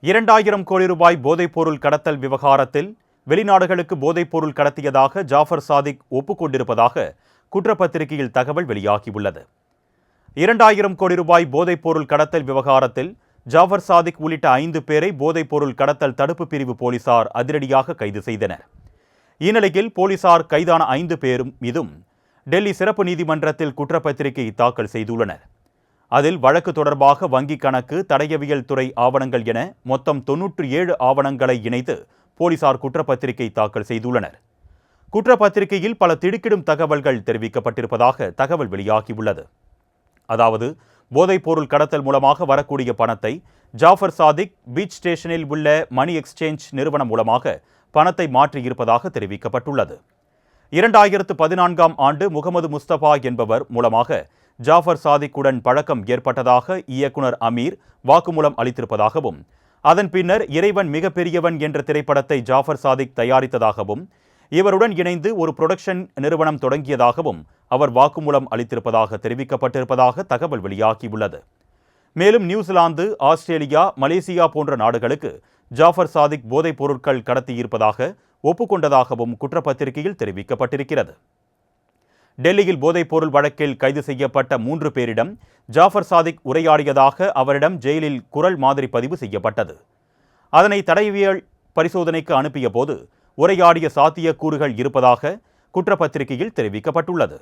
2,000 கோடி ரூபாய் போதைப்பொருள் கடத்தல் விவகாரத்தில் வெளிநாடுகளுக்கு போதைப்பொருள் கடத்தியதாக ஜாஃபர் சாதிக் ஒப்புக்கொண்டிருப்பதாக குற்றப்பத்திரிகையில் தகவல் வெளியாகியுள்ளது. 2,000 கோடி ரூபாய் போதைப்பொருள் கடத்தல் விவகாரத்தில் ஜாஃபர் சாதிக் உள்ளிட்ட 5 பேரை போதைப்பொருள் கடத்தல் தடுப்பு பிரிவு போலீசார் அதிரடியாக கைது செய்தனர். இந்நிலையில் போலீசார் கைதான 5 பேரும் மீதும் டெல்லி சிறப்பு நீதிமன்றத்தில் குற்றப்பத்திரிகை தாக்கல் செய்துள்ளனர். அதில் வழக்கு தொடர்பாக வங்கிக் கணக்கு, தடயவியல் துறை ஆவணங்கள் என மொத்தம் 97 ஆவணங்களை இணைத்து போலீசார் குற்றப்பத்திரிகை தாக்கல் செய்துள்ளனர். குற்றப்பத்திரிகையில் பல திடுக்கிடும் தகவல்கள் தெரிவிக்கப்பட்டிருப்பதாக தகவல் வெளியாகியுள்ளது. அதாவது, போதைப்பொருள் கடத்தல் மூலமாக வரக்கூடிய பணத்தை ஜாஃபர் சாதிக் பீச் ஸ்டேஷனில் உள்ள மணி எக்ஸ்சேஞ்ச் நிறுவனம் மூலமாக பணத்தை மாற்றியிருப்பதாக தெரிவிக்கப்பட்டுள்ளது. 2014ஆம் ஆண்டு முகமது முஸ்தபா என்பவர் மூலமாக ஜாஃபர் சாதிக்குடன் பழக்கம் ஏற்பட்டதாக இயக்குனர் அமீர் வாக்குமூலம் அளித்திருப்பதாகவும், அதன் பின்னர் இறைவன் மிகப்பெரியவன் என்ற திரைப்படத்தை ஜாஃபர் சாதிக் தயாரித்ததாகவும், இவருடன் இணைந்து ஒரு புரொடக்ஷன் நிறுவனம் தொடங்கியதாகவும் அவர் வாக்குமூலம் அளித்திருப்பதாக தெரிவிக்கப்பட்டிருப்பதாக தகவல் வெளியாகியுள்ளது. மேலும் நியூசிலாந்து, ஆஸ்திரேலியா, மலேசியா போன்ற நாடுகளுக்கு ஜாஃபர் சாதிக் போதைப் பொருட்கள் கடத்தியிருப்பதாக ஒப்புக்கொண்டதாகவும் குற்றப்பத்திரிகையில் தெரிவிக்கப்பட்டிருக்கிறது. டெல்லியில் போதைப்பொருள் வழக்கில் கைது செய்யப்பட்ட 3 பேரிடம் ஜாஃபர் சாதிக் உரையாடியதாக அவரிடம் ஜெயிலில் குரல் மாதிரி பதிவு செய்யப்பட்டது. அதனை தடயவியல் பரிசோதனைக்கு அனுப்பிய போது உரையாடிய சாத்தியக்கூறுகள் இருப்பதாக குற்றப்பத்திரிகையில் தெரிவிக்கப்பட்டுள்ளது.